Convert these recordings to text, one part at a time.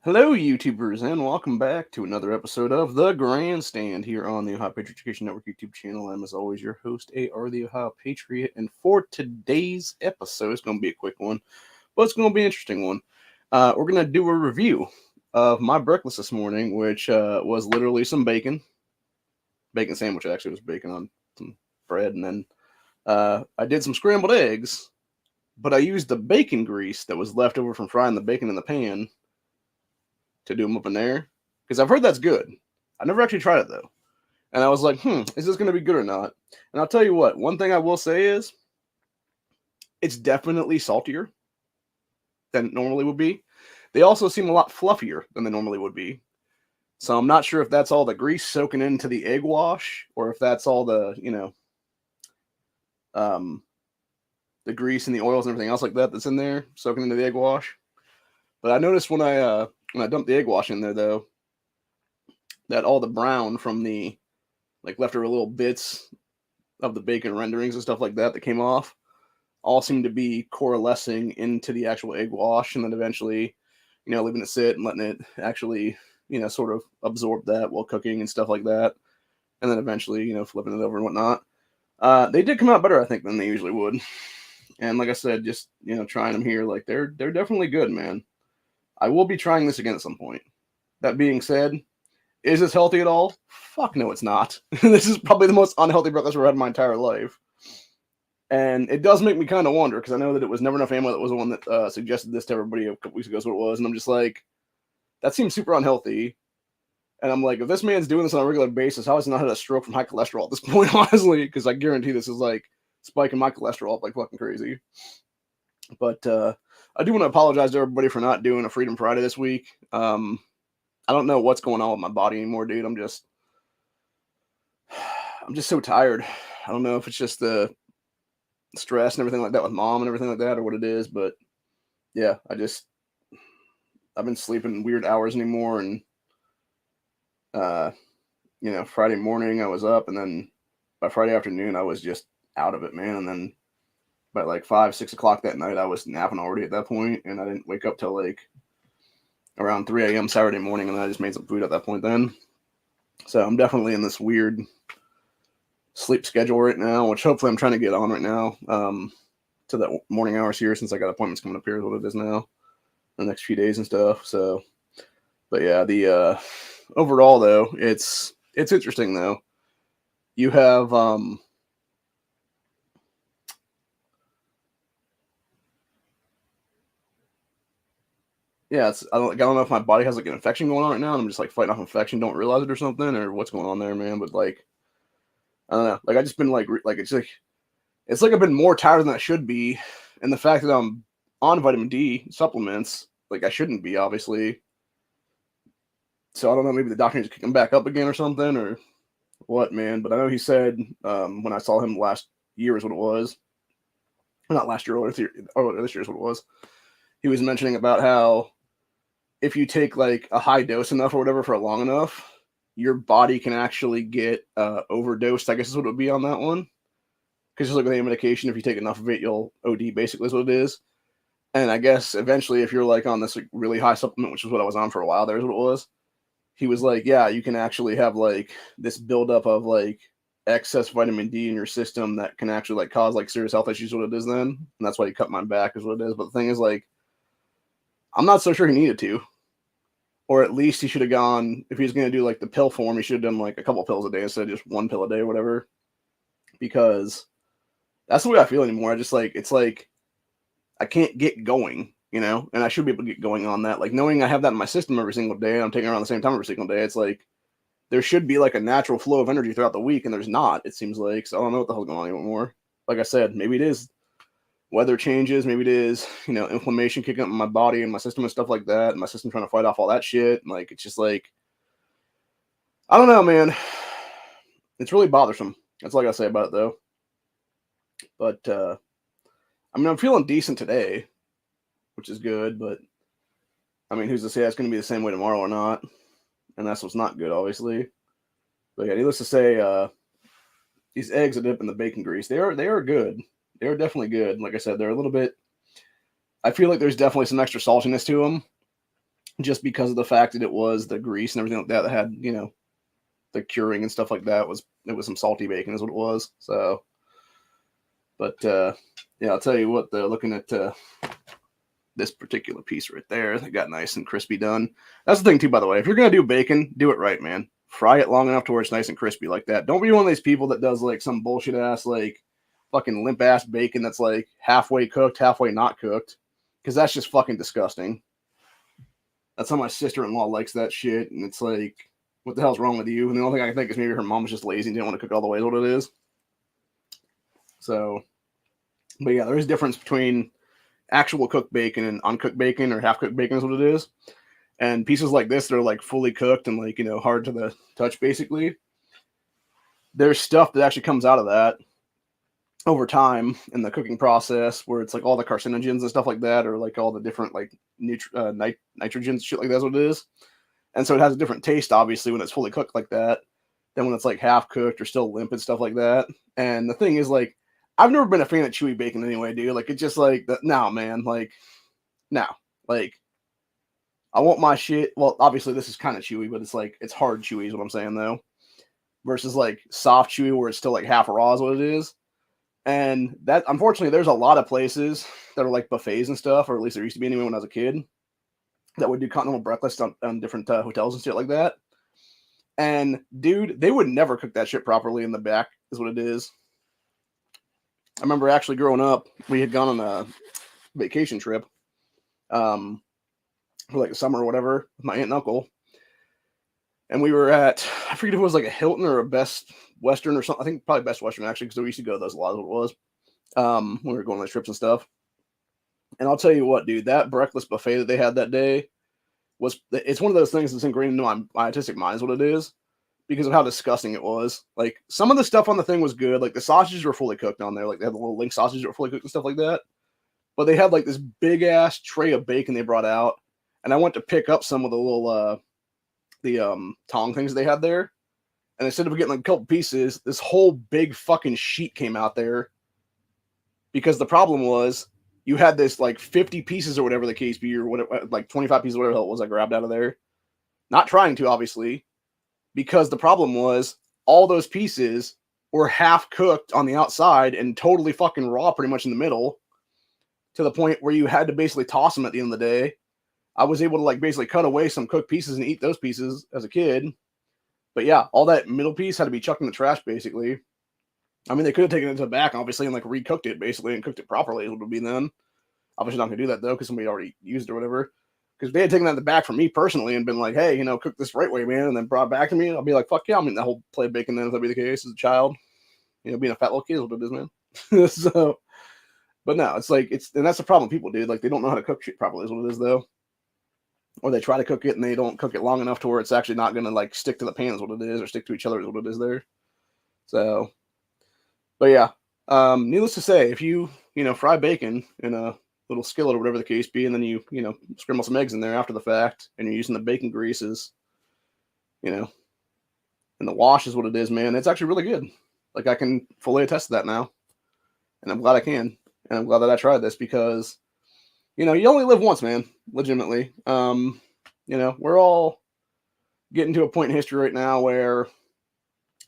Hello, YouTubers, and welcome back to another episode of The Grandstand here on the Ohio Patriot Education Network YouTube channel. I'm, as always, your host, AR, the Ohio Patriot, and for today's episode, it's going to be a quick one, but it's going to be an interesting one. We're going to do a review of my breakfast this morning, which was literally some bacon sandwich. Actually, was bacon on some bread, and then I did some scrambled eggs, but I used the bacon grease that was left over from frying the bacon in the pan to do them up in there because I've heard that's good. I never actually tried it though, and I was like, is this going to be good or not? And I'll tell you what. One thing I will say is it's definitely saltier than it normally would be. They also seem a lot fluffier than they normally would be. So I'm not sure if that's all the grease soaking into the egg wash, or if that's all um, the grease and the oils and everything else like that that's in there soaking into the egg wash. But I noticed when I dumped the egg wash in there though, that all the brown from the leftover little bits of the bacon renderings and stuff like that came off all seemed to be coalescing into the actual egg wash, and then eventually, leaving it sit and letting it actually, sort of absorb that while cooking and stuff like that, and then eventually, flipping it over and whatnot. They did come out better, I think, than they usually would. And like I said, just trying them here, like they're definitely good, man. I will be trying this again at some point. That being said, is this healthy at all? Fuck no, it's not. This is probably the most unhealthy breakfast I've ever had in my entire life. And it does make me kind of wonder, because I know that it was Never Enough Ammo that was the one that suggested this to everybody a couple weeks ago, is what it was. And I'm just like, that seems super unhealthy. And I'm like, if this man's doing this on a regular basis, how has he not had a stroke from high cholesterol at this point, honestly? Because I guarantee this is like spiking my cholesterol up like fucking crazy. But I do want to apologize to everybody for not doing a Freedom Friday this week. I don't know what's going on with my body anymore, dude. I'm just so tired. I don't know if it's just the stress and everything like that with mom and everything like that, or what it is, but yeah, I've been sleeping weird hours anymore, and uh, Friday morning I was up, and then by Friday afternoon I was just out of it, man. And then by like 5, 6 o'clock that night I was napping already at that point, and I didn't wake up till like around 3 a.m. Saturday morning, and then I just made some food at that point then. So I'm definitely in this weird sleep schedule right now, which hopefully I'm trying to get on right now, to the morning hours here, since I got appointments coming up here, is what it is now, the next few days and stuff. So, but yeah, the overall though, it's interesting though. You have yeah, I don't know if my body has like an infection going on right now, and I'm just like fighting off infection, don't realize it or something, or what's going on there, man. But like, I don't know, like I just been like it's like I've been more tired than I should be, and the fact that I'm on vitamin D supplements, like I shouldn't be, obviously. So I don't know, maybe the doctor needs to kick him back up again or something, or what, man. But I know he said, when I saw him last year is what it was, not last year, or this year is what it was. He was mentioning about how if you take like a high dose enough or whatever for long enough, your body can actually get overdosed, I guess is what it would be on that one. Because just like with any medication, if you take enough of it, you'll OD, basically is what it is. And I guess eventually, if you're like on this like really high supplement, which is what I was on for a while, there's what it was. He was like, yeah, you can actually have like this buildup of like excess vitamin D in your system that can actually like cause like serious health issues. What it is then, and that's why he cut mine back, is what it is. But the thing is, like, I'm not so sure he needed to, or at least he should have gone, if he was going to do like the pill form, he should have done like a couple pills a day instead of just one pill a day or whatever. Because that's the way I feel anymore. I just like, it's like I can't get going, and I should be able to get going on that. Like, knowing I have that in my system every single day, and I'm taking it around the same time every single day, it's like there should be like a natural flow of energy throughout the week, and there's not, it seems like. So I don't know what the hell's going on anymore. Like I said, maybe it is weather changes, maybe it is, inflammation kicking up in my body and my system and stuff like that, and my system trying to fight off all that shit. And like, it's just like, I don't know, man. It's really bothersome. That's all I gotta say about it, though. But I mean, I'm feeling decent today, which is good. But I mean, who's to say it's going to be the same way tomorrow or not? And that's what's not good, obviously. But yeah, needless to say, these eggs that dip in the bacon grease, they are good. They are definitely good. Like I said, they're a little bit. I feel like there's definitely some extra saltiness to them, just because of the fact that it was the grease and everything like that that had, the curing and stuff like that. It was some salty bacon is what it was. So, but yeah, I'll tell you what, though, looking at this particular piece right there, that got nice and crispy done. That's the thing too, by the way. If you're gonna do bacon, do it right, man. Fry it long enough to where it's nice and crispy like that. Don't be one of these people that does like some bullshit ass, like fucking limp ass bacon that's like halfway cooked, halfway not cooked, because that's just fucking disgusting. That's how my sister-in-law likes that shit, and it's like, what the hell's wrong with you? And the only thing I can think is maybe her mom was just lazy and didn't want to cook all the way, is what it is. So, but yeah, there is a difference between actual cooked bacon and uncooked bacon, or half-cooked bacon is what it is. And pieces like this, they're like fully cooked and like, hard to the touch, basically. There's stuff that actually comes out of that over time in the cooking process, where it's like all the carcinogens and stuff like that, or like all the different like nitrogens, shit like that's what it is. And so it has a different taste, obviously, when it's fully cooked like that than when it's like half cooked or still limp and stuff like that. And the thing is, like, I've never been a fan of chewy bacon anyway, dude. Like, it's just like, no, man. Like, no. Like, I want my shit. Well, obviously, this is kind of chewy, but it's like, it's hard chewy is what I'm saying, though. Versus like soft chewy where it's still like half raw is what it is. And that, unfortunately, there's a lot of places that are like buffets and stuff, or at least there used to be anyway when I was a kid, that would do continental breakfast on different hotels and shit like that. And dude, they would never cook that shit properly in the back, is what it is. I remember actually growing up, we had gone on a vacation trip, for like a summer or whatever, with my aunt and uncle. And we were at, I forget if it was like a Hilton or a Best Western or something. I think probably Best Western, actually, because we used to go to those a lot, is what it was, when we were going on those trips and stuff. And I'll tell you what, dude, that breakfast buffet that they had that day it's one of those things that's ingrained into my artistic mind, is what it is, because of how disgusting it was. Like, some of the stuff on the thing was good. Like, the sausages were fully cooked on there. Like, they had the little link sausages that were fully cooked and stuff like that. But they had like this big ass tray of bacon they brought out. And I went to pick up some of the little, tong things they had there. And instead of getting like a couple pieces, this whole big fucking sheet came out there. Because the problem was, you had this like 50 pieces or whatever the case be, or whatever, like 25 pieces, whatever the hell it was I grabbed out of there. Not trying to, obviously, because the problem was all those pieces were half cooked on the outside and totally fucking raw pretty much in the middle, to the point where you had to basically toss them at the end of the day. I was able to like basically cut away some cooked pieces and eat those pieces as a kid. But yeah, all that middle piece had to be chucked in the trash, basically. I mean, they could have taken it to the back, obviously, and like recooked it, basically, and cooked it properly, it would be then. Obviously not going to do that, though, because somebody already used it or whatever. Because if they had taken that to the back from me personally and been like, hey, cook this right way, man, and then brought it back to me, I'll be like, fuck yeah, I'm eating that whole plate of bacon then, if that'd be the case, as a child. Being a fat little kid is what it is, man. So, but no, it's like, and that's the problem people do. Like, they don't know how to cook shit properly, is what it is, though. Or they try to cook it and they don't cook it long enough to where it's actually not going to like stick to the pan, is what it is, or stick to each other, is what it is there. So, but yeah, needless to say, if you, fry bacon in a little skillet or whatever the case be, and then you scramble some eggs in there after the fact, and you're using the bacon greases, and the wash is what it is, man. It's actually really good. Like, I can fully attest to that now, and I'm glad I can, and I'm glad that I tried this, because you only live once, man. Legitimately, we're all getting to a point in history right now where,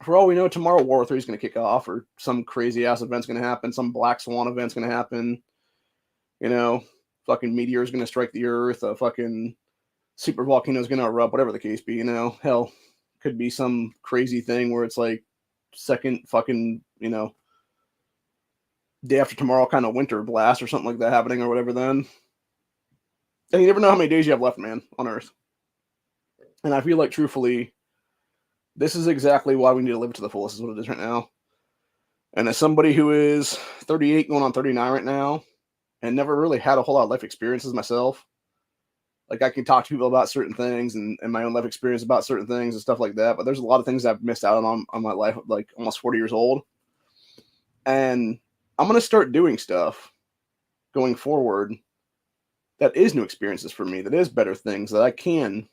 for all we know, tomorrow World War III is going to kick off, or some crazy ass event's going to happen, some black swan event's going to happen. Fucking meteor is going to strike the earth, a fucking super volcano is going to erupt, whatever the case be, hell, could be some crazy thing where it's like second fucking, day after tomorrow kind of winter blast or something like that happening or whatever then. And you never know how many days you have left, man, on Earth. And I feel like, truthfully, this is exactly why we need to live to the fullest, is what it is right now. And as somebody who is 38 going on 39 right now, and never really had a whole lot of life experiences myself, like, I can talk to people about certain things and my own life experience about certain things and stuff like that, but there's a lot of things I've missed out on my life, like almost 40 years old. And I'm going to start doing stuff going forward that is new experiences for me, that is better things, that I can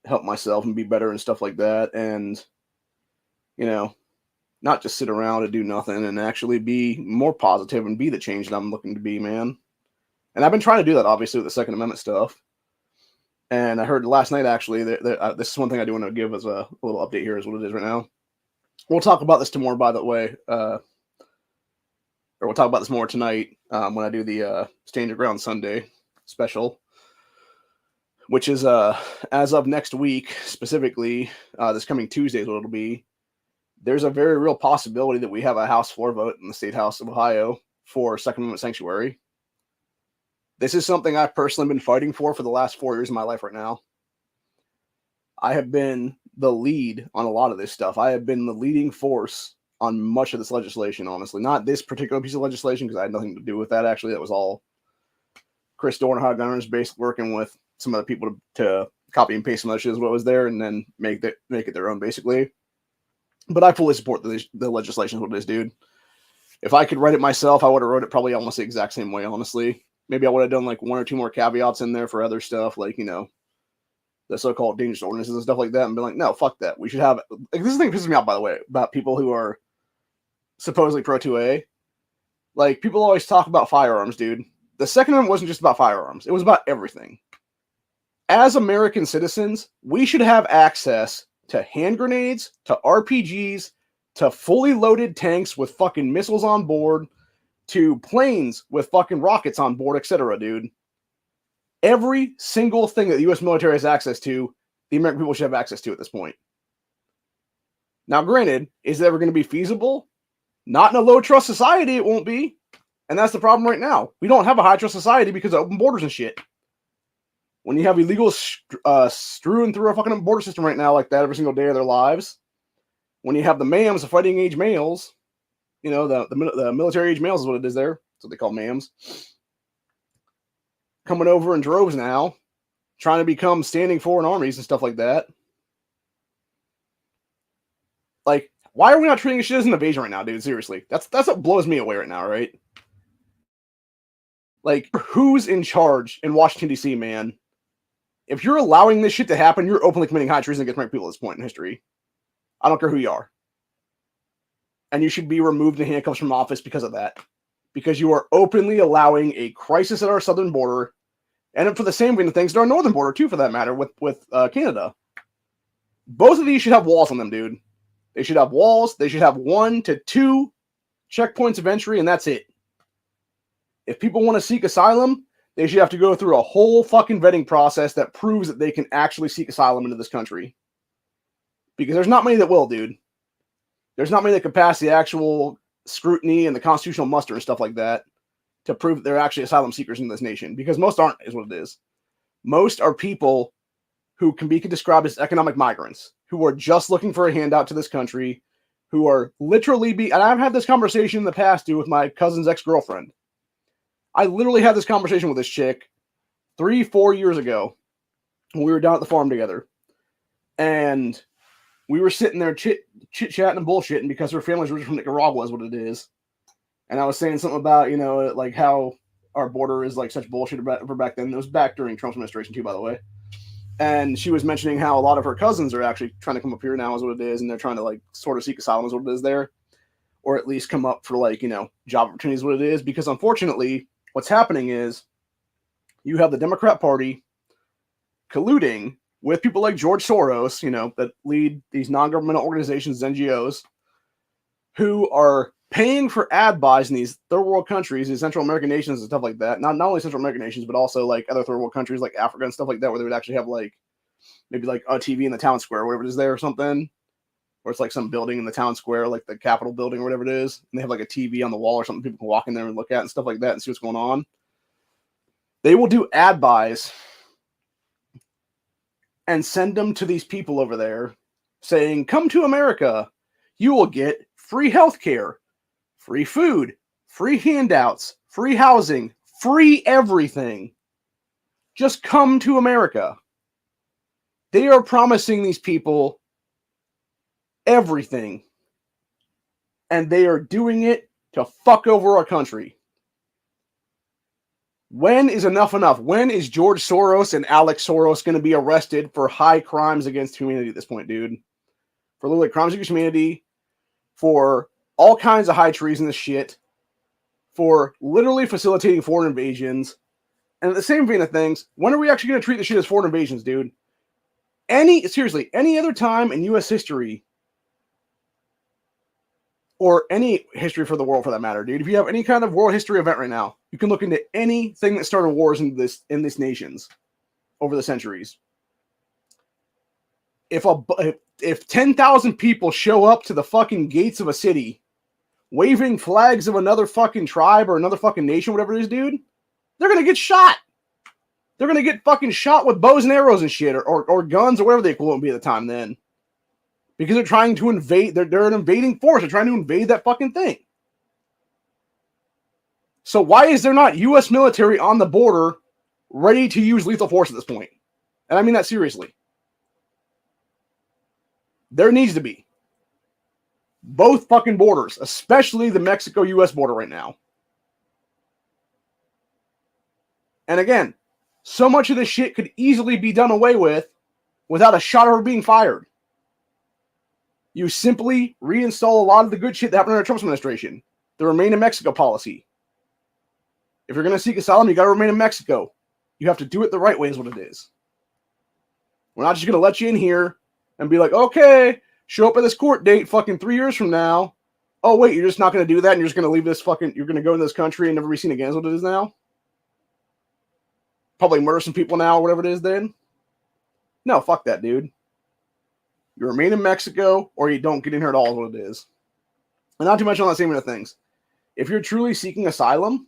help myself and be better and stuff like that. And, not just sit around and do nothing, and actually be more positive and be the change that I'm looking to be, man. And I've been trying to do that, obviously, with the Second Amendment stuff. And I heard last night, actually, that this is one thing I do want to give as a little update here, is what it is right now. We'll talk about this tomorrow, by the way. Or we'll talk about this more tonight when I do the Stand Your Ground Sunday special, which is as of next week, specifically, this coming Tuesday is what it'll be. There's a very real possibility that we have a House floor vote in the State House of Ohio for Second Amendment sanctuary. This is something I've personally been fighting for the last 4 years of my life right now. I have been the lead on a lot of this stuff. I have been the leading force on much of this legislation, honestly. Not this particular piece of legislation, because I had nothing to do with that, actually. That was all Chris Dornhard Gunners basically working with some other people to copy and paste some other shit is what was there, and then make it their own, basically. But I fully support the legislation, what it is, dude. If I could write it myself, I would have wrote it probably almost the exact same way, honestly. Maybe I would have done like one or two more caveats in there for other stuff, like, the so-called dangerous ordinances and stuff like that, and be like, no, fuck that. We should have... Like, this thing pisses me off, by the way, about people who are supposedly pro-2A. Like, people always talk about firearms, dude. The Second Amendment wasn't just about firearms. It was about everything. As American citizens, we should have access to hand grenades, to RPGs, to fully loaded tanks with fucking missiles on board, to planes with fucking rockets on board, etc., dude. Every single thing that the U.S. military has access to, the American people should have access to at this point. Now, granted, is it ever going to be feasible? Not in a low-trust society, it won't be. And that's the problem right now. We don't have a high-trust society because of open borders and shit. When you have illegals strewing through a fucking border system right now like that every single day of their lives, when you have the MAMs, the fighting age males, the military age males is what it is there. That's what they call MAMs. Coming over in droves now, trying to become standing foreign armies and stuff like that. Like, why are we not treating this shit as an invasion right now, dude? Seriously. That's what blows me away right now, right? Like, who's in charge in Washington, D.C., man? If you're allowing this shit to happen, you're openly committing high treason against American people at this point in history. I don't care who you are. And you should be removed in handcuffs from office because of that. Because you are openly allowing a crisis at our southern border, and for the same vein of things, at our northern border, too, for that matter, with Canada. Both of these should have walls on them, dude. They should have walls. They should have 1 to 2 checkpoints of entry, and that's it. If people want to seek asylum, they should have to go through a whole fucking vetting process that proves that they can actually seek asylum into this country. Because there's not many that will, dude. There's not many that can pass the actual scrutiny and the constitutional muster and stuff like that to prove that they're actually asylum seekers in this nation. Because most aren't, is what it is. Most are people who can be described as economic migrants, who are just looking for a handout to this country, who are literally and I've had this conversation in the past, dude, with my cousin's ex-girlfriend. I literally had this conversation with this chick 3-4 years ago when we were down at the farm together. And we were sitting there chit-chatting and bullshitting because her family's originally from Nicaragua is what it is. And I was saying something about, like how our border is like such bullshit for back then. It was back during Trump's administration too, by the way. And she was mentioning how a lot of her cousins are actually trying to come up here now is what it is. And they're trying to like sort of seek asylum is what it is there. Or at least come up for like, job opportunities is what it is. Because unfortunately, what's happening is you have the Democrat Party colluding with people like George Soros, that lead these non-governmental organizations, NGOs, who are paying for ad buys in these third world countries, these Central American nations and stuff like that. Not only Central American nations, but also like other third world countries like Africa and stuff like that, where they would actually have like maybe like a TV in the town square, whatever it is there or something. Or it's like some building in the town square, like the Capitol building or whatever it is. And they have like a TV on the wall or something people can walk in there and look at and stuff like that and see what's going on. They will do ad buys and send them to these people over there saying, come to America. You will get free healthcare, free food, free handouts, free housing, free everything. Just come to America. They are promising these people everything. And they are doing it to fuck over our country. When is enough enough? When is George Soros and Alex Soros going to be arrested for high crimes against humanity at this point, dude? For literally crimes against humanity, for all kinds of high treasonous shit, for literally facilitating foreign invasions, And at the same vein of things, when are we actually going to treat this shit as foreign invasions, dude? Seriously, any other time in U.S. history, or any history for the world for that matter, dude, if you have any kind of world history event right now, you can look into anything that started wars in these nations over the centuries. If 10,000 people show up to the fucking gates of a city waving flags of another fucking tribe or another fucking nation, whatever it is, dude, they're going to get shot. They're going to get fucking shot with bows and arrows and shit, or guns, or whatever the equivalent would be at the time then. Because they're trying to invade, they're an invading force. They're trying to invade that fucking thing. So why is there not U.S. military on the border ready to use lethal force at this point? And I mean that seriously. There needs to be. Both fucking borders, especially the Mexico-U.S. border right now. And again, so much of this shit could easily be done away with without a shot ever being fired. You simply reinstall a lot of the good shit that happened under Trump's administration. The Remain in Mexico policy. If you're going to seek asylum, you got to remain in Mexico. You have to do it the right way is what it is. We're not just going to let you in here and be like, okay, show up at this court date fucking 3 years from now. Oh, wait, you're just not going to do that and you're just going to leave this fucking, you're going to go in this country and never be seen again is what it is now? Probably murder some people now or whatever it is then? No, fuck that, dude. You remain in Mexico or you don't get in here at all is what it is. And not too much on that same kind of things. If you're truly seeking asylum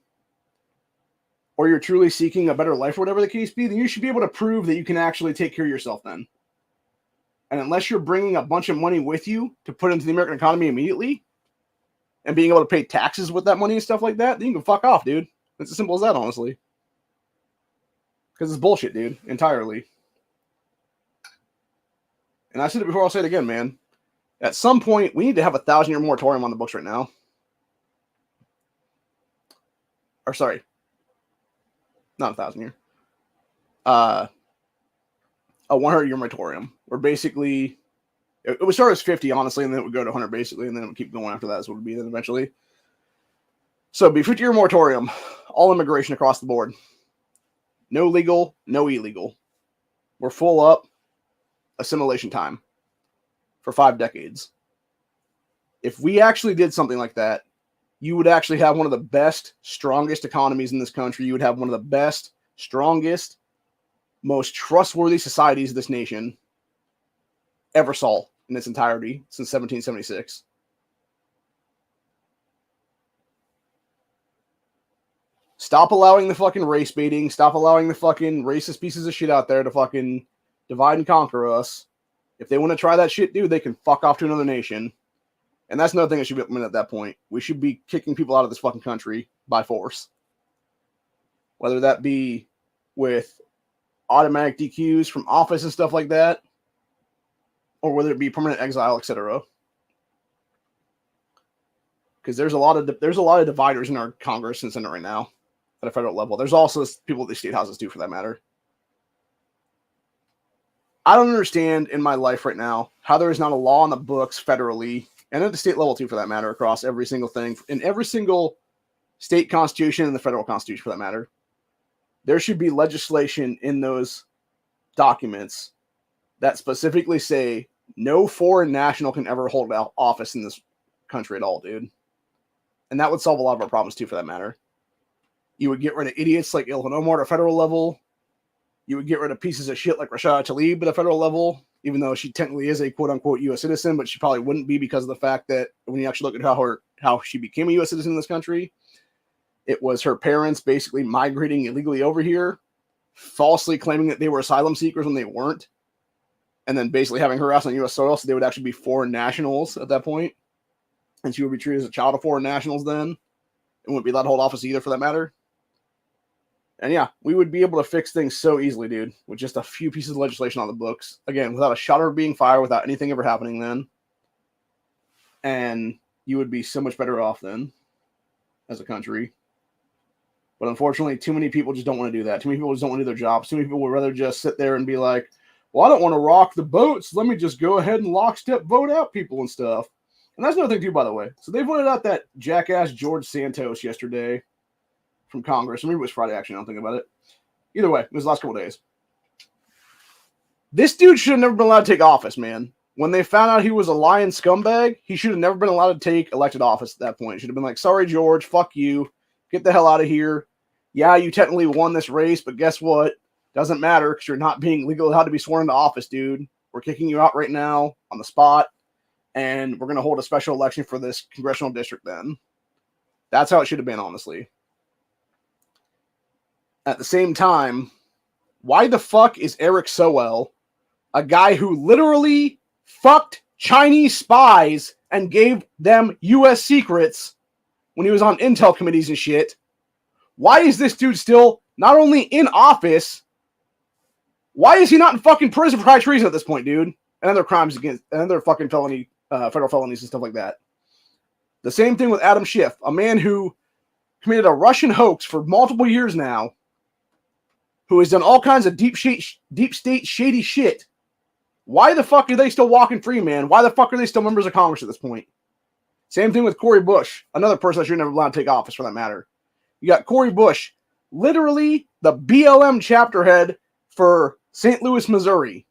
or you're truly seeking a better life or whatever the case be, then you should be able to prove that you can actually take care of yourself then. And unless you're bringing a bunch of money with you to put into the American economy immediately and being able to pay taxes with that money and stuff like that, then you can fuck off, dude. It's as simple as that, honestly. Because it's bullshit, dude. Entirely. And I said it before, I'll say it again, man. At some point, we need to have a 1,000-year moratorium on the books right now. Or sorry. Not 1,000-year. A 100-year moratorium. Where basically, it would start as 50, honestly, and then it would go to 100, basically, and then it would keep going after that, is what it would be then eventually. So it'd be a 50-year moratorium. All immigration across the board. No legal, no illegal. We're full up. Assimilation time for 5 decades. If we actually did something like that, you would actually have one of the best, strongest economies in this country. You would have one of the best, strongest, most trustworthy societies this nation ever saw in its entirety since 1776. Stop allowing the fucking race baiting. Stop allowing the fucking racist pieces of shit out there to fucking divide and conquer us. If they want to try that shit, dude, they can fuck off to another nation. And that's another thing that should be implemented at that point. We should be kicking people out of this fucking country by force. Whether that be with automatic DQs from office and stuff like that, or whether it be permanent exile, etc. Because there's a lot of dividers in our Congress and Senate right now at a federal level. There's also people at the state houses too, for that matter. I don't understand in my life right now how there is not a law on the books federally and at the state level too, for that matter, across every single thing, in every single state constitution and the federal constitution for that matter. There should be legislation in those documents that specifically say no foreign national can ever hold office in this country at all, dude. And that would solve a lot of our problems too, for that matter. You would get rid of idiots like Ilhan Omar at a federal level. You would get rid of pieces of shit like Rashad Tlaib at a federal level, even though she technically is a quote-unquote U.S. citizen, but she probably wouldn't be because of the fact that when you actually look at how she became a U.S. citizen in this country, it was her parents basically migrating illegally over here, falsely claiming that they were asylum seekers when they weren't, and then basically having her ass on U.S. soil, so they would actually be foreign nationals at that point, and she would be treated as a child of foreign nationals then, and wouldn't be allowed to hold office either, for that matter. And yeah, we would be able to fix things so easily, dude, with just a few pieces of legislation on the books. Again, without a shot ever being fired, without anything ever happening then. And you would be so much better off then as a country. But unfortunately, too many people just don't want to do that. Too many people just don't want to do their jobs. Too many people would rather just sit there and be like, well, I don't want to rock the boat, so let me just go ahead and lockstep vote out people and stuff. And that's another thing too, by the way. So they voted out that jackass George Santos yesterday from Congress. Maybe it was Friday, actually, I don't think about it. Either way, it was the last couple of days. This dude should have never been allowed to take office, man. When they found out he was a lying scumbag, he should have never been allowed to take elected office at that point. He should have been like, sorry, George, fuck you. Get the hell out of here. Yeah, you technically won this race, but guess what? Doesn't matter because you're not being legally allowed to be sworn into office, dude. We're kicking you out right now on the spot, and we're going to hold a special election for this congressional district then. That's how it should have been, honestly. At the same time, why the fuck is Eric Sowell, a guy who literally fucked Chinese spies and gave them U.S. secrets when he was on intel committees and shit, why is this dude still not only in office, why is he not in fucking prison for high treason at this point, dude? And other crimes against, and other fucking federal felonies and stuff like that. The same thing with Adam Schiff, a man who committed a Russian hoax for multiple years now, who has done all kinds of deep state shady shit. Why the fuck are they still walking free, man? Why the fuck are they still members of Congress at this point? Same thing with Cori Bush, another person that should never allowed to take office for that matter. You got Cori Bush, literally the BLM chapter head for St. Louis, Missouri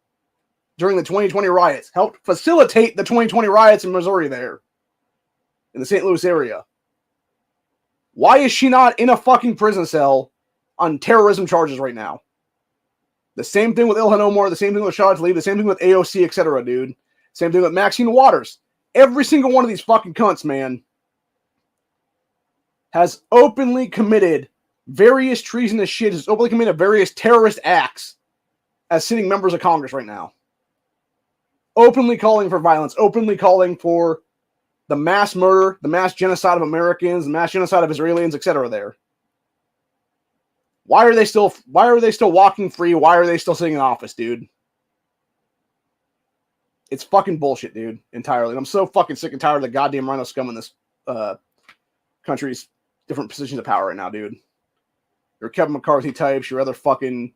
during the 2020 riots. Helped facilitate the 2020 riots in Missouri there, in the St. Louis area. Why is she not in a fucking prison cell on terrorism charges right now? The same thing with Ilhan Omar, the same thing with Shah Tlaib, the same thing with AOC, etc., dude. Same thing with Maxine Waters. Every single one of these fucking cunts, man, has openly committed various treasonous shit, has openly committed various terrorist acts as sitting members of Congress right now. Openly calling for violence, openly calling for the mass murder, the mass genocide of Americans, the mass genocide of Israelis, etc. there. Why are they still walking free? Why are they still sitting in office, dude? It's fucking bullshit, dude, entirely. And I'm so fucking sick and tired of the goddamn rhino scum in this country's different positions of power right now, dude. Your Kevin McCarthy types, your other fucking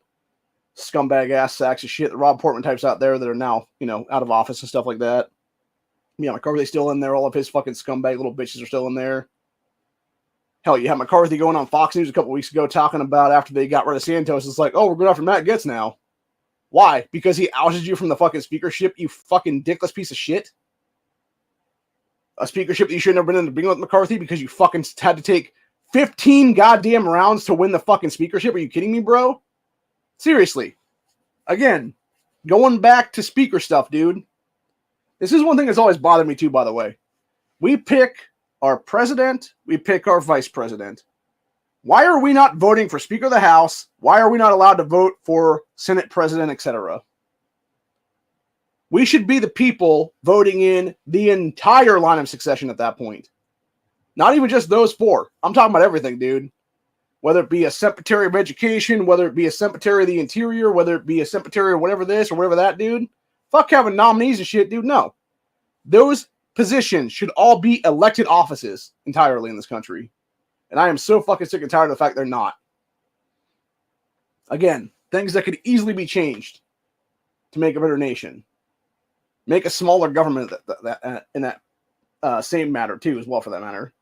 scumbag ass sacks of shit, the Rob Portman types out there that are now, out of office and stuff like that. Yeah, McCarthy's still in there. All of his fucking scumbag little bitches are still in there. Hell, you had McCarthy going on Fox News a couple weeks ago talking about after they got rid of Santos. It's like, oh, we're going after Matt Gaetz now. Why? Because he ousted you from the fucking speakership, you fucking dickless piece of shit? A speakership that you should have never been in to bring with McCarthy because you fucking had to take 15 goddamn rounds to win the fucking speakership? Are you kidding me, bro? Seriously. Again, going back to speaker stuff, dude. This is one thing that's always bothered me too, by the way. We pick our president, we pick our vice president. Why are we not voting for Speaker of the House? Why are we not allowed to vote for Senate President, etc.? We should be the people voting in the entire line of succession at that point. Not even just those four. I'm talking about everything, dude. Whether it be a Secretary of Education, whether it be a Secretary of the Interior, whether it be a Secretary of whatever this or whatever that, dude. Fuck having nominees and shit, dude. No. Those positions should all be elected offices entirely in this country. And I am so fucking sick and tired of the fact they're not. Again, things that could easily be changed to make a better nation. Make a smaller government in that same matter too, as well, for that matter.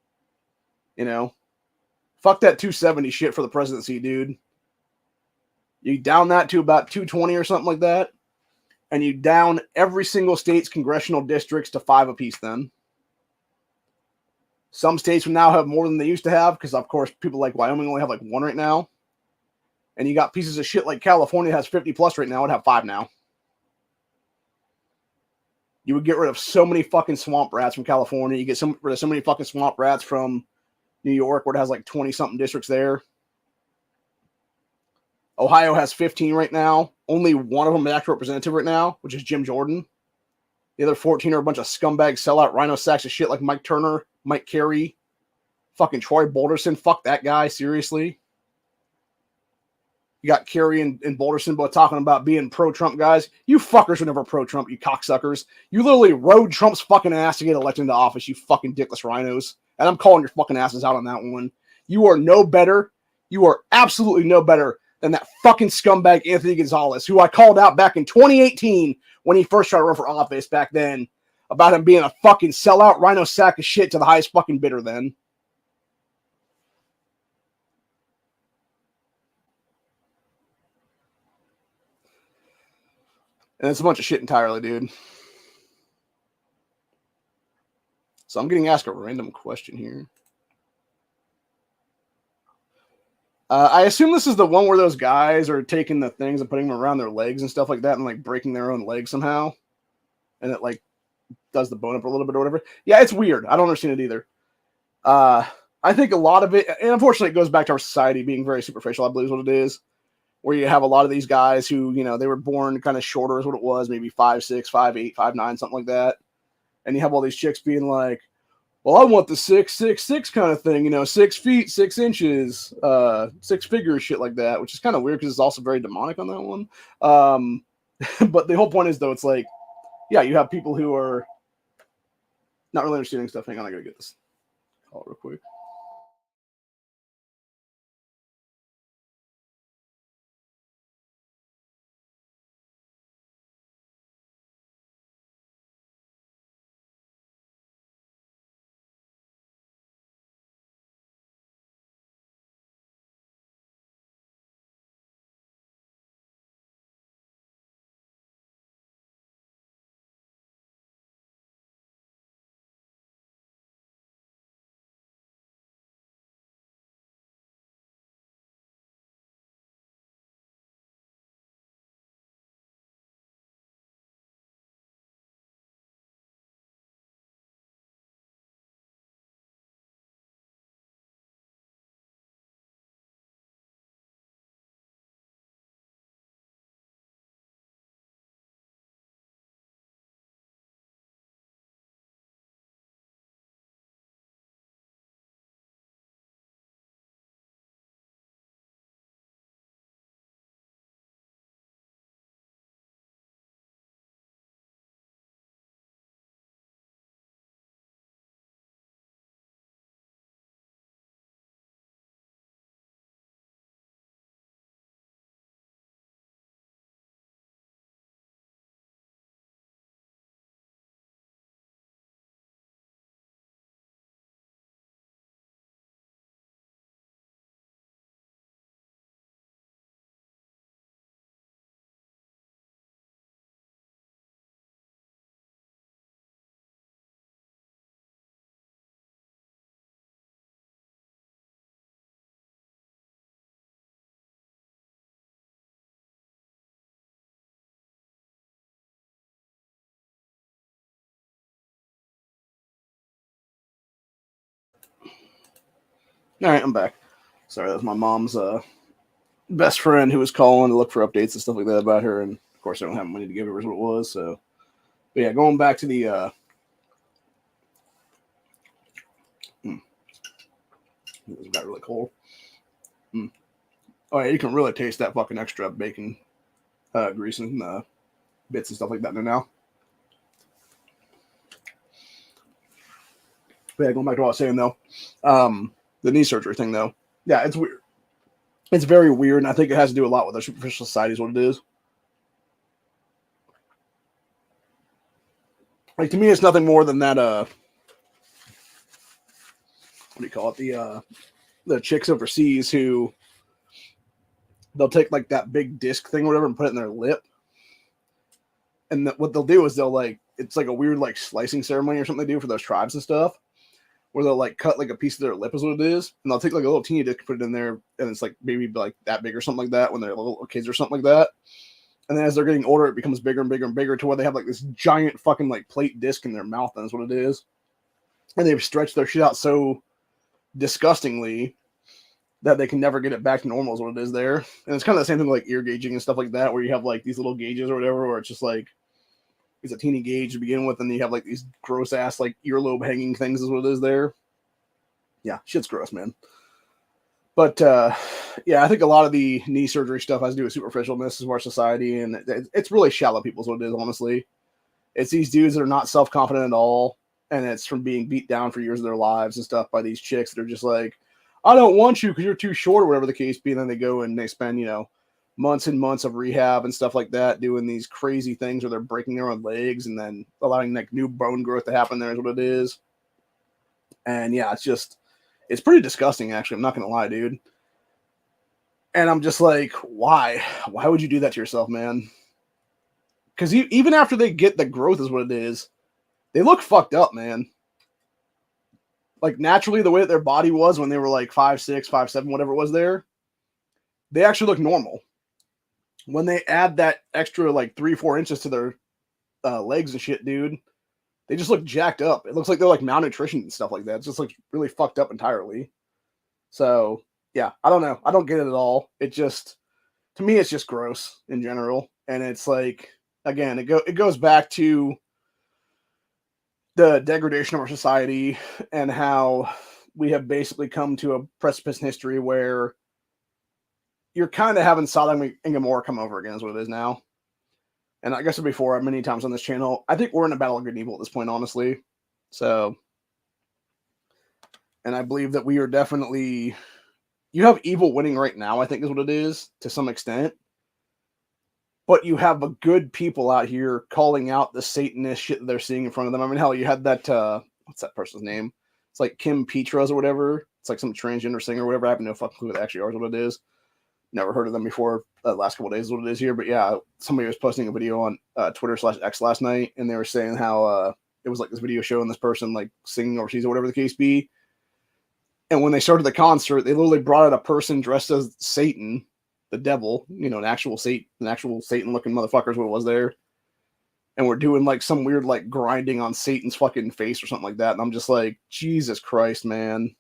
Fuck that 270 shit for the presidency, dude. You down that to about 220 or something like that, and you down every single state's congressional districts to 5 apiece then. Some states will now have more than they used to have because, of course, people like Wyoming only have like 1 right now. And you got pieces of shit like California has 50 plus right now and have 5 now. You would get rid of so many fucking swamp rats from California. You get rid of so many fucking swamp rats from New York, where it has like 20-something districts there. Ohio has 15 right now. Only one of them is actual representative right now, which is Jim Jordan. The other 14 are a bunch of scumbag sellout rhino sacks of shit like Mike Turner, Mike Carey, fucking Troy Bolderson. Fuck that guy, seriously. You got Kerry and Bolderson both talking about being pro-Trump guys. You fuckers were never pro-Trump, you cocksuckers. You literally rode Trump's fucking ass to get elected into office, you fucking dickless rhinos. And I'm calling your fucking asses out on that one. You are no better. You are absolutely no better than that fucking scumbag Anthony Gonzalez, who I called out back in 2018 when he first tried to run for office back then, about him being a fucking sellout rhino sack of shit to the highest fucking bidder then. And it's a bunch of shit entirely, dude. So I'm getting asked a random question here. I assume this is the one where those guys are taking the things and putting them around their legs and stuff like that and like breaking their own legs somehow. And it like does the bone up a little bit or whatever. Yeah, it's weird. I don't understand it either. I think a lot of it, and unfortunately it goes back to our society being very superficial, I believe is what it is. Where you have a lot of these guys who, you know, they were born kind of shorter is what it was, maybe 5'6", 5'8", 5'9", something like that. And you have all these chicks being like, well, I want the 6'6" kind of thing, you know, 6 feet, 6 inches, 6 figures, shit like that, which is kind of weird because it's also very demonic on that one. But the whole point is, though, it's like, yeah, you have people who are not really understanding stuff. Hang on, I gotta get this call real quick. All right, I'm back. Sorry, that was my mom's best friend who was calling to look for updates and stuff like that about her. And of course, I don't have money to give her, is what it was. So, but yeah, going back to the. It got really cold. Mm. Oh, yeah, you can really taste that fucking extra bacon grease and bits and stuff like that in there now. But yeah, going back to what I was saying though, the knee surgery thing though, yeah, it's weird. It's very weird, and I think it has to do a lot with our superficial society, is what it is. Like to me, it's nothing more than that. What do you call it? The chicks overseas who they'll take like that big disc thing, or whatever, and put it in their lip, and what they'll do is they'll like it's like a weird like slicing ceremony or something they do for those tribes and stuff, where they'll like cut like a piece of their lip is what it is, and they'll take like a little teeny disc, put it in there, and it's like maybe like that big or something like that when they're little kids or something like that. And then as they're getting older, it becomes bigger and bigger and bigger to where they have like this giant fucking like plate disc in their mouth, and that's what it is. And they've stretched their shit out so disgustingly that they can never get it back to normal is what it is there. And it's kind of the same thing with like ear gauging and stuff like that, where you have like these little gauges or whatever, where it's just like it's a teeny gauge to begin with, and then you have like these gross ass like earlobe hanging things is what it is there. Yeah, shit's gross, man. But yeah, I think a lot of the knee surgery stuff has to do with superficialness of our society, and it's really shallow people is what it is, honestly. It's these dudes that are not self-confident at all, and it's from being beat down for years of their lives and stuff by these chicks that are just like, I don't want you because you're too short or whatever the case be. And then they go and they spend, you know, months and months of rehab and stuff like that, doing these crazy things where they're breaking their own legs and then allowing like new bone growth to happen there is what it is. And yeah, it's pretty disgusting, actually. I'm not going to lie, dude. And I'm just like, why? Why would you do that to yourself, man? because even after they get the growth is what it is, they look fucked up, man. Like naturally, the way that their body was when they were like 5'6", 5'7", whatever it was there, they actually look normal. When they add that extra like 3-4 inches to their legs and shit, dude, they just look jacked up. It looks like they're like malnutrition and stuff like that. It's just like really fucked up entirely. So yeah, I don't know. I don't get it at all. It just, to me, it's just gross in general. And it's like, again, it goes back to the degradation of our society and how we have basically come to a precipice in history where you're kind of having Sodom and Gomorrah come over again is what it is now. And like I said before, many times on this channel, I think we're in a battle of good and evil at this point, honestly. So, and I believe that we are definitely, you have evil winning right now, I think is what it is, to some extent. But you have a good people out here calling out the Satanist shit that they're seeing in front of them. I mean, hell, you had that, what's that person's name? It's like Kim Petras or whatever. It's like some transgender singer or whatever. I have no fucking clue what they actually are, is what it is. Never heard of them before. Last couple of days is what it is here. But yeah, somebody was posting a video on Twitter/X last night, and they were saying how it was like this video showing this person like singing overseas or whatever the case be. And when they started the concert, they literally brought out a person dressed as Satan, the devil, you know, an actual Satan-looking motherfucker is what it was there. And we're doing like some weird like grinding on Satan's fucking face or something like that. And I'm just like, Jesus Christ, man.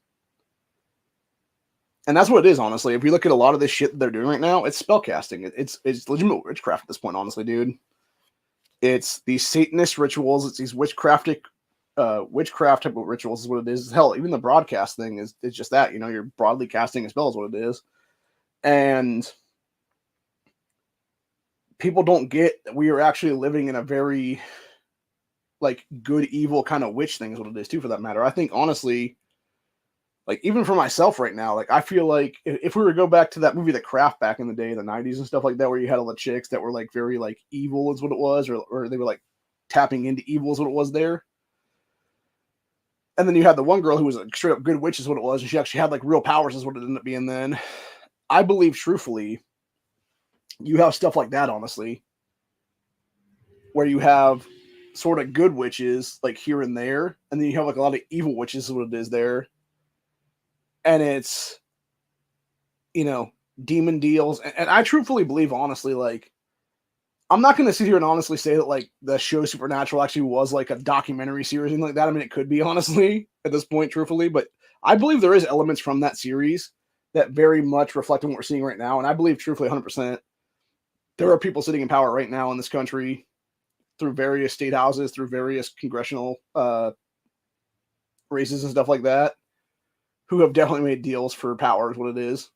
And that's what it is, honestly. If you look at a lot of this shit that they're doing right now, it's spellcasting. It's legitimate witchcraft at this point, honestly, dude. It's these Satanist rituals. It's these witchcraft type of rituals is what it is. Hell, even the broadcast thing is just that. You know, you're broadly casting a spell is what it is. And people don't get that we are actually living in a very, like, good, evil kind of witch thing is what it is, too, for that matter. I think, honestly, like, even for myself right now, like, I feel like if we were to go back to that movie, The Craft, back in the day, the 90s and stuff like that, where you had all the chicks that were, like, very, like, evil is what it was, or they were, like, tapping into evil is what it was there. And then you had the one girl who was a straight up good witch is what it was, and she actually had, like, real powers is what it ended up being then. I believe, truthfully, you have stuff like that, honestly, where you have sort of good witches, like, here and there, and then you have, like, a lot of evil witches is what it is there. And it's, you know, demon deals. And I truthfully believe, honestly, like, I'm not going to sit here and honestly say that, like, the show Supernatural actually was, like, a documentary series or anything like that. I mean, it could be, honestly, at this point, truthfully. But I believe there is elements from that series that very much reflect on what we're seeing right now. And I believe, truthfully, 100%, there are people sitting in power right now in this country through various state houses, through various congressional races and stuff like that, who have definitely made deals for power is what it is.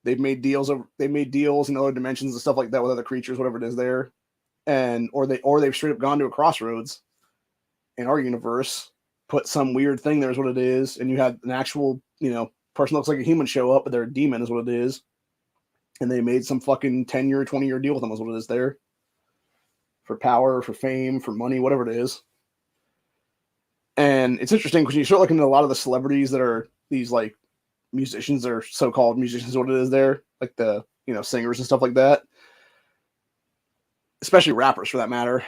They've made deals in other dimensions and stuff like that with other creatures, whatever it is there. Or they've straight up gone to a crossroads in our universe, put some weird thing there is what it is, and you had an actual, you know, person that looks like a human show up, but they're a demon is what it is. And they made some fucking 10-year, 20-year deal with them is what it is there. For power, for fame, for money, whatever it is. And it's interesting because you start looking at a lot of the celebrities that are these, like, musicians or so-called musicians, what it is there, like the, you know, singers and stuff like that, especially rappers for that matter.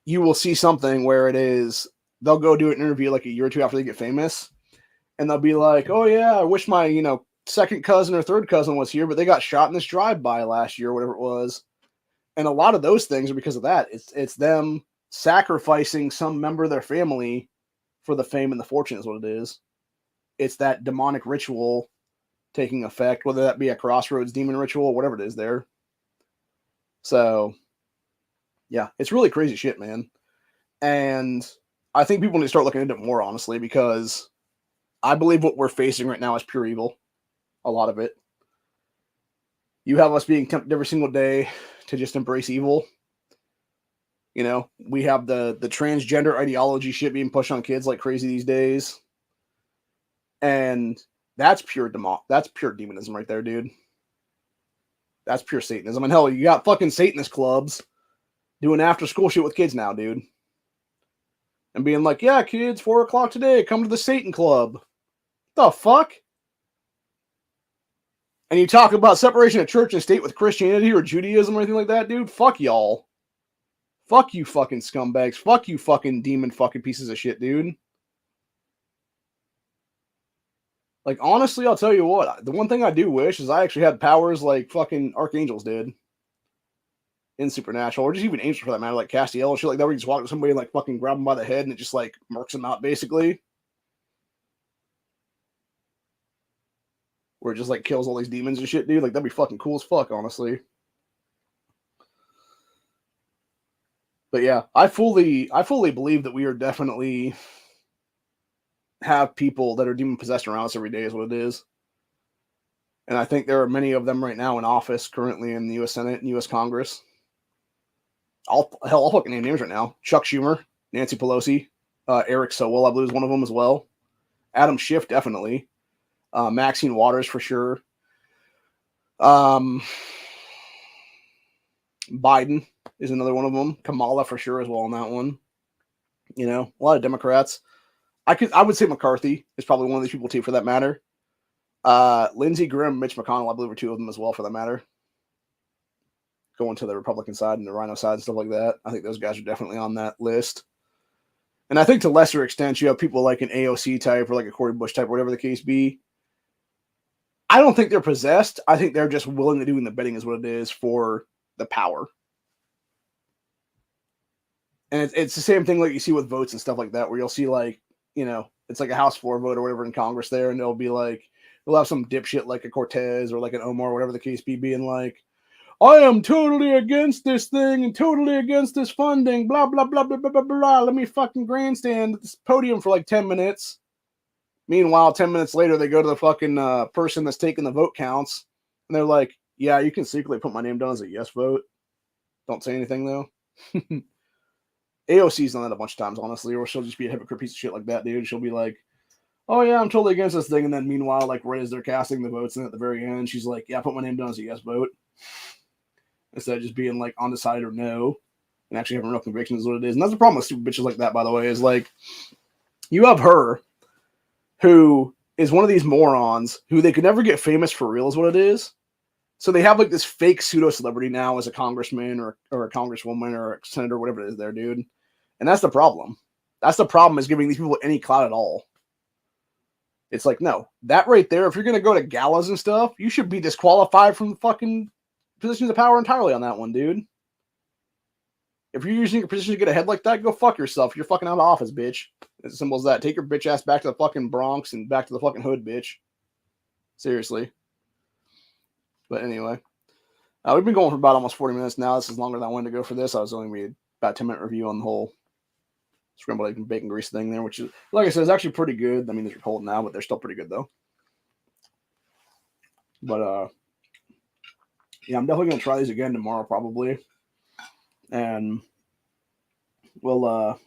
You will see something where it is, they'll go do an interview like a year or two after they get famous, and they'll be like, oh yeah, I wish my, you know, second cousin or third cousin was here, but they got shot in this drive-by last year, whatever it was. And a lot of those things are because of that. It's them sacrificing some member of their family for the fame and the fortune is what it is. It's that demonic ritual taking effect, whether that be a crossroads demon ritual, whatever it is there. So, yeah, it's really crazy shit, man. And I think people need to start looking into it more, honestly, because I believe what we're facing right now is pure evil. A lot of it. You have us being tempted every single day to just embrace evil. You know, we have the transgender ideology shit being pushed on kids like crazy these days. And that's pure demonism right there, dude. That's pure Satanism. And hell, you got fucking Satanist clubs doing after school shit with kids now, dude. And being like, yeah, kids, 4 o'clock today, come to the Satan club. The fuck? And you talk about separation of church and state with Christianity or Judaism or anything like that, dude. Fuck y'all. Fuck you fucking scumbags. Fuck you fucking demon fucking pieces of shit, dude. Like, honestly, I'll tell you what. The one thing I do wish is I actually had powers like fucking archangels did in Supernatural, or just even angels for that matter, like Castiel and shit like that, where you just walk to somebody and like fucking grab them by the head and it just like murks them out, basically. Where it just like kills all these demons and shit, dude. Like, that'd be fucking cool as fuck, honestly. But yeah, I fully believe that we are definitely have people that are demon possessed around us every day, is what it is. And I think there are many of them right now in office, currently in the U.S. Senate and U.S. Congress. I'll fucking name names right now. Chuck Schumer, Nancy Pelosi, Eric Sowell, I believe, is one of them as well. Adam Schiff, definitely. Maxine Waters, for sure. Biden is another one of them. Kamala, for sure, as well on that one. You know, a lot of Democrats. I would say McCarthy is probably one of these people too, for that matter. Lindsey Graham, Mitch McConnell, I believe, are two of them as well, for that matter. Going to the Republican side and the Rhino side and stuff like that. I think those guys are definitely on that list. And I think to lesser extent, you have people like an AOC type or like a Cory Bush type, or whatever the case be. I don't think they're possessed. I think they're just willing to do the betting is what it is for the power. And it's the same thing like you see with votes and stuff like that, where you'll see like, you know, it's like a House floor vote or whatever in Congress there, and they'll be like, we'll have some dipshit like a Cortez or like an Omar, whatever the case be, being like, I am totally against this thing and totally against this funding, blah, blah, blah, blah, blah, blah, blah. Let me fucking grandstand at this podium for like 10 minutes. Meanwhile, 10 minutes later, they go to the fucking person that's taking the vote counts, and they're like, yeah, you can secretly put my name down as a yes vote. Don't say anything, though. AOC's done that a bunch of times, honestly, or she'll just be a hypocrite piece of shit like that, dude. She'll be like, oh, yeah, I'm totally against this thing, and then meanwhile, like, right as they're casting the votes, and at the very end, she's like, yeah, put my name down as a yes vote. Instead of just being, like, undecided or no, and actually having real convictions is what it is. And that's the problem with stupid bitches like that, by the way, is, like, you have her, who is one of these morons who they could never get famous for real is what it is. So they have like this fake pseudo celebrity now as a congressman or a congresswoman or a senator, whatever it is there, dude. And that's the problem. That's the problem, is giving these people any clout at all. It's like, no, that right there, if you're going to go to galas and stuff, you should be disqualified from the fucking positions of power entirely on that one, dude. If you're using your position to get ahead like that, go fuck yourself. You're fucking out of office, bitch. It's as simple as that. Take your bitch ass back to the fucking Bronx and back to the fucking hood, bitch. Seriously. But anyway. We've been going for about almost 40 minutes now. This is longer than I wanted to go for this. I was only made about a 10-minute review on the whole scrambled egg and bacon grease thing there, which is, like I said, is actually pretty good. I mean, they're cold now, but they're still pretty good, though. But, yeah, I'm definitely going to try these again tomorrow, probably. And we'll,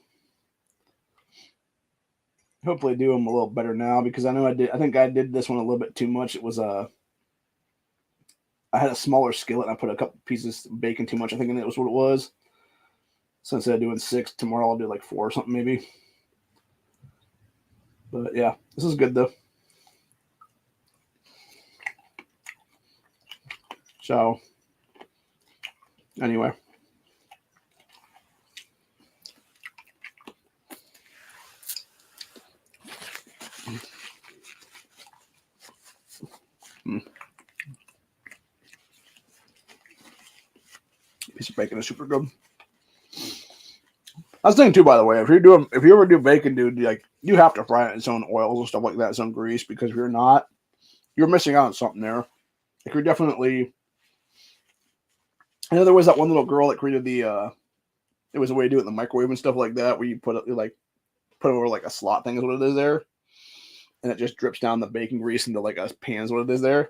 hopefully do them a little better now, because I know I think I did this one a little bit too much. It was, I had a smaller skillet and I put a couple pieces of bacon too much. I think that was what it was. So instead of doing 6, tomorrow I'll do like 4 or something maybe. But yeah, this is good though. So anyway. Piece of bacon is super good. I was thinking too, by the way, if you ever do bacon, dude, like you have to fry it in its own oils and stuff like that, its own grease, because if you're not, you're missing out on something there. Like you're definitely. I know there was that one little girl that created the. It was a way to do it in the microwave and stuff like that, where you put over like a slot thing is what it is there, and it just drips down the bacon grease into like a pan is what it is there.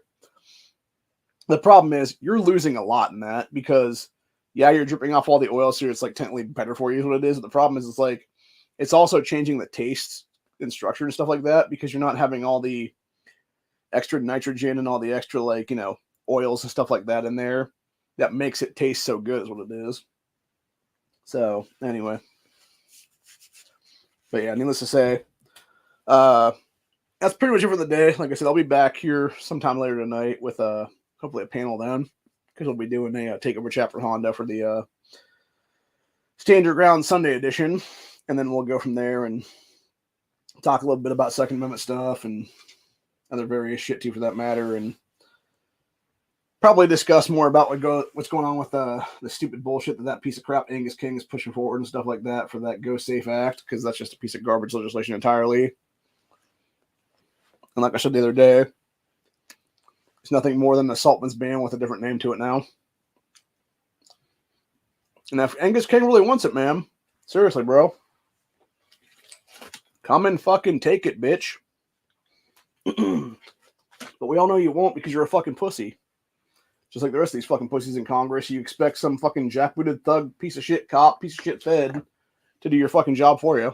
The problem is you're losing a lot in that, because yeah, you're dripping off all the oil, so it's like technically better for you is what it is. But the problem is it's also changing the taste and structure and stuff like that, because you're not having all the extra nitrogen and all the extra oils and stuff like that in there that makes it taste so good is what it is. So anyway, but yeah, needless to say, that's pretty much it for the day. Like I said, I'll be back here sometime later tonight with hopefully a panel then, because we'll be doing a takeover chat for Honda for the Stand Your Ground Sunday edition, and then we'll go from there and talk a little bit about Second Amendment stuff and other various shit too, for that matter, and probably discuss more about what's going on with the stupid bullshit that piece of crap Angus King is pushing forward and stuff like that for that Go Safe Act, because that's just a piece of garbage legislation entirely. And like I said the other day, it's nothing more than the Saltman's ban with a different name to it now. And if Angus King really wants it, man, seriously, bro, come and fucking take it, bitch. But we all know you won't, because you're a fucking pussy. Just like the rest of these fucking pussies in Congress, you expect some fucking jackbooted thug, piece of shit cop, piece of shit fed to do your fucking job for you,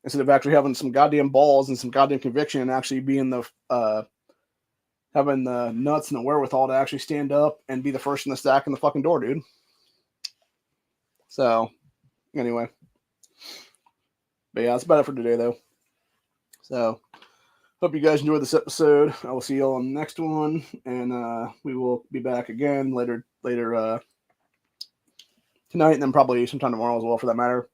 instead of actually having some goddamn balls and some goddamn conviction and actually being the having the nuts and the wherewithal to actually stand up and be the first in the stack in the fucking door, dude. So, anyway. But yeah, that's about it for today, though. So, hope you guys enjoyed this episode. I will see you all on the next one, and we will be back again later tonight, and then probably sometime tomorrow as well, for that matter.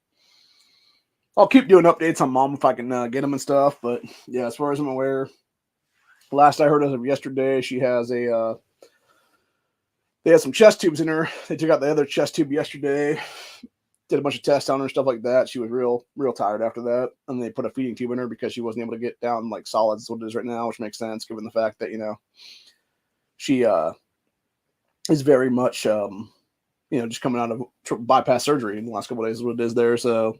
I'll keep doing updates on Mom if I can get them and stuff, but yeah, as far as I'm aware, last I heard as of yesterday, she has they had some chest tubes in her. They took out the other chest tube yesterday, did a bunch of tests on her, stuff like that. She was real tired after that, and they put a feeding tube in her because she wasn't able to get down like solids, what it is right now, which makes sense given the fact that, you know, she is very much you know, just coming out of bypass surgery in the last couple of days is what it is there. So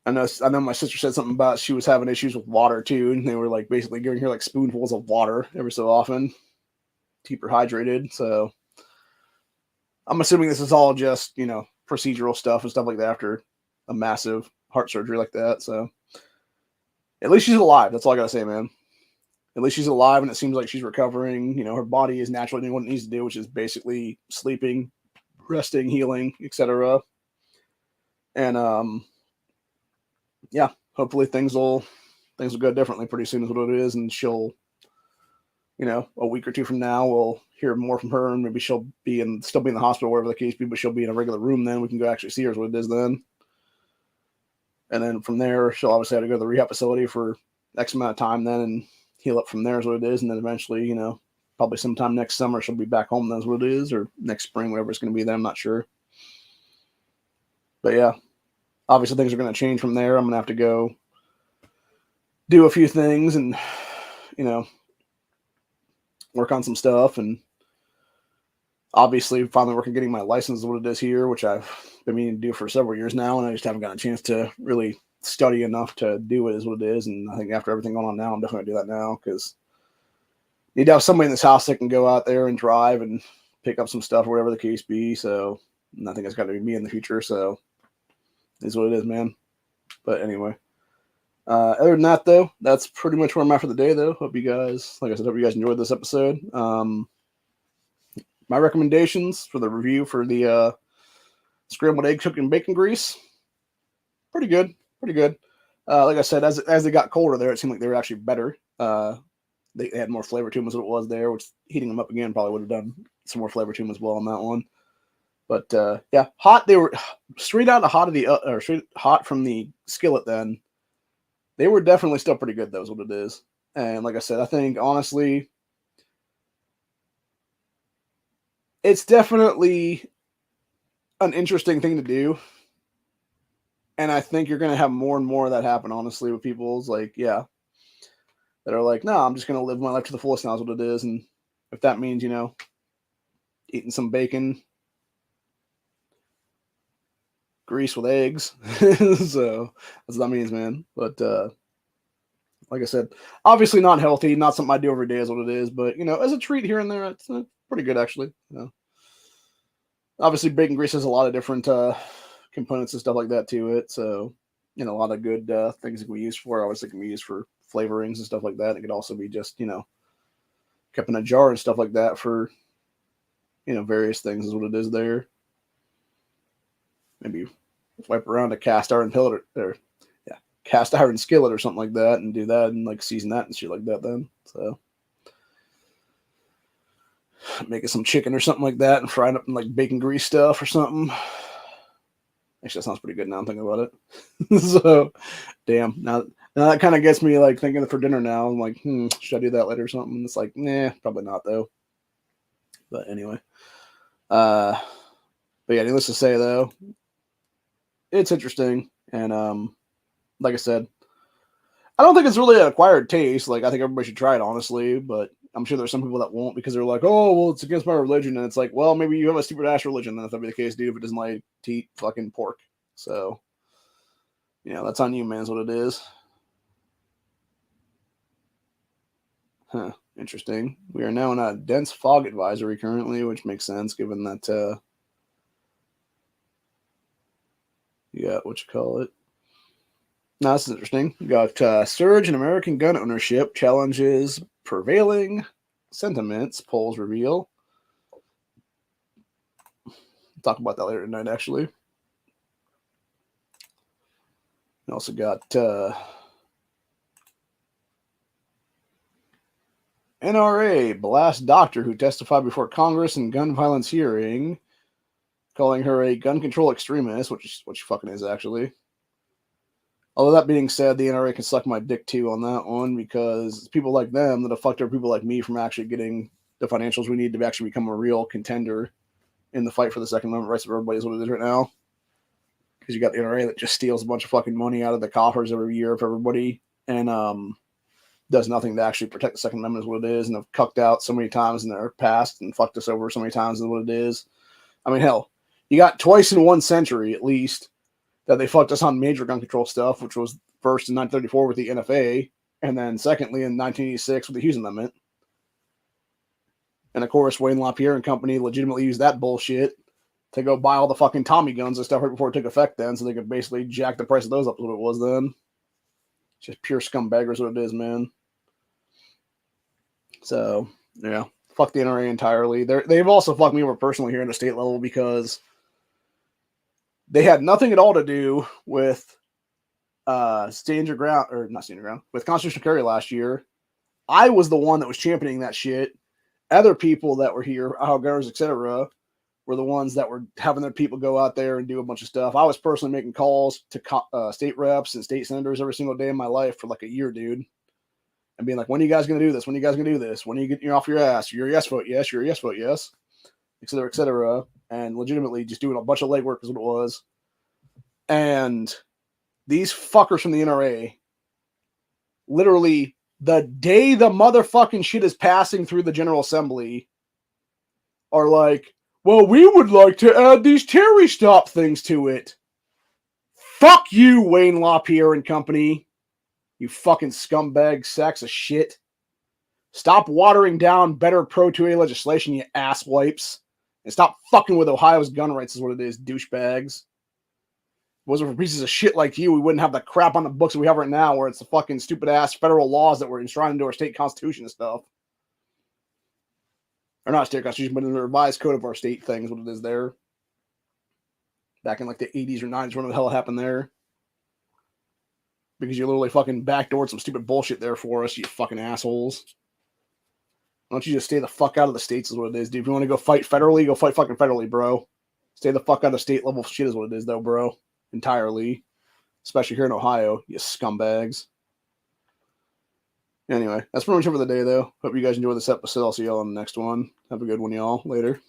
I know my sister said something about she was having issues with water too, and they were like basically giving her like spoonfuls of water every so often to keep her hydrated. So I'm assuming this is all just, you know, procedural stuff and stuff like that after a massive heart surgery like that. So at least she's alive. That's all I gotta say, man. At least she's alive, and it seems like she's recovering. You know, her body is naturally doing what it needs to do, which is basically sleeping, resting, healing, etc. And yeah, hopefully things will go differently pretty soon is what it is, and she'll, you know, a week or two from now we'll hear more from her, and maybe she'll still be in the hospital, wherever the case be, but she'll be in a regular room then. We can go actually see her is what it is then. And then from there, she'll obviously have to go to the rehab facility for X amount of time then and heal up from there is what it is. And then eventually, you know, probably sometime next summer, she'll be back home. That's what it is, or next spring, whatever it's going to be then. I'm not sure. But yeah, obviously things are going to change from there. I'm going to have to go do a few things and, you know, work on some stuff. And obviously finally working getting my license is what it is here, which I've been meaning to do for several years now. And I just haven't gotten a chance to really study enough to do it is what it is. And I think after everything going on now, I'm definitely going to do that now, because need to have somebody in this house that can go out there and drive and pick up some stuff or whatever the case be. So I think it's got to be me in the future. So is what it is, man. But anyway, other than that, though, that's pretty much where I'm at for the day, though. Hope you guys, like I said, hope you guys enjoyed this episode. My recommendations for the review for the scrambled egg cooked in bacon grease, pretty good. Like I said, as they got colder there, it seemed like they were actually better. They had more flavor to them as what it was there, which heating them up again probably would have done some more flavor to them as well on that one. But yeah, hot. They were straight out of straight hot from the skillet. Then they were definitely still pretty good. That was what it is. And like I said, I think honestly, it's definitely an interesting thing to do. And I think you're going to have more and more of that happen, honestly, with people's like, yeah, that are like, no, I'm just going to live my life to the fullest now is what it is. And if that means, you know, eating some bacon, grease with eggs. So that's what that means, man. But like I said, obviously not healthy, not something I do every day is what it is. But, you know, as a treat here and there, it's pretty good, actually. You know, obviously bacon grease has a lot of different components and stuff like that to it. So, you know, a lot of good things that can be used for. Obviously, it can be used for flavorings and stuff like that. It could also be just, you know, kept in a jar and stuff like that for, you know, various things is what it is there. Maybe wipe around a cast iron pellet or yeah, cast iron skillet or something like that and do that and like season that and shit like that then. So making some chicken or something like that and frying up in like bacon grease stuff or something. Actually, that sounds pretty good now I'm thinking about it. So, damn. Now that kind of gets me like thinking for dinner now. I'm like, should I do that later or something? And it's like, nah, probably not though. But anyway. But yeah, needless to say though, it's interesting. And like I said, I don't think it's really an acquired taste. Like, I think everybody should try it, honestly. But I'm sure there's some people that won't because they're like, oh, well, it's against my religion. And it's like, well, maybe you have a stupid ass religion. Then if that be the case, dude, if it doesn't like to eat fucking pork. So, yeah, that's on you, man, is what it is. Huh. Interesting. We are now in a dense fog advisory currently, which makes sense given that, yeah, what you call it. Now, this is interesting. We got surge in American gun ownership challenges prevailing sentiments, polls reveal. We'll talk about that later tonight, actually. We also got NRA blasts doctor who testified before Congress in gun violence hearing, calling her a gun control extremist, which she fucking is, actually. Although that being said, the NRA can suck my dick too on that one because it's people like them that have fucked over people like me from actually getting the financials we need to actually become a real contender in the fight for the Second Amendment rights of everybody is what it is right now. Because you got the NRA that just steals a bunch of fucking money out of the coffers every year of everybody and does nothing to actually protect the Second Amendment is what it is, and have cucked out so many times in their past and fucked us over so many times is what it is. I mean, hell, you got twice in 1 century at least that they fucked us on major gun control stuff, which was first in 1934 with the NFA, and then secondly in 1986 with the Hughes Amendment. And of course, Wayne LaPierre and company legitimately used that bullshit to go buy all the fucking Tommy guns and stuff right before it took effect then, so they could basically jack the price of those up to what it was then. Just pure scumbaggers what it is, man. So, yeah, fuck the NRA entirely. They've also fucked me over personally here at the state level because they had nothing at all to do with stand your ground, or not stand your ground, with constitutional carry last year. I was the one that was championing that shit. Other people that were here, governors, etc., were the ones that were having their people go out there and do a bunch of stuff. I was personally making calls to state reps and state senators every single day of my life for like a year, dude. And being like, when are you guys going to do this? When are you guys going to do this? When are you getting off your ass? You're a yes vote, yes. You're a yes vote, yes. Et cetera, et cetera. And legitimately just doing a bunch of legwork is what it was. And these fuckers from the NRA, literally the day the motherfucking shit is passing through the General Assembly, are like, well, we would like to add these Terry stop things to it. Fuck you, Wayne LaPierre and company. You fucking scumbag sacks of shit. Stop watering down better Pro-2A legislation, you ass wipes. And stop fucking with Ohio's gun rights is what it is, douchebags. If it wasn't for pieces of shit like you, we wouldn't have the crap on the books that we have right now where it's the fucking stupid ass federal laws that were enshrined into our state constitution and stuff. Or not state constitution, but in the revised code of our state thing is what it is there. Back in like the 80s or 90s, when the hell happened there. Because you literally fucking backdoored some stupid bullshit there for us, you fucking assholes. Why don't you just stay the fuck out of the states is what it is, dude. If you want to go fight federally, go fight fucking federally, bro. Stay the fuck out of the state level shit is what it is, though, bro. Entirely. Especially here in Ohio, you scumbags. Anyway, that's pretty much it for the day, though. Hope you guys enjoyed this episode. I'll see y'all on the next one. Have a good one, y'all. Later.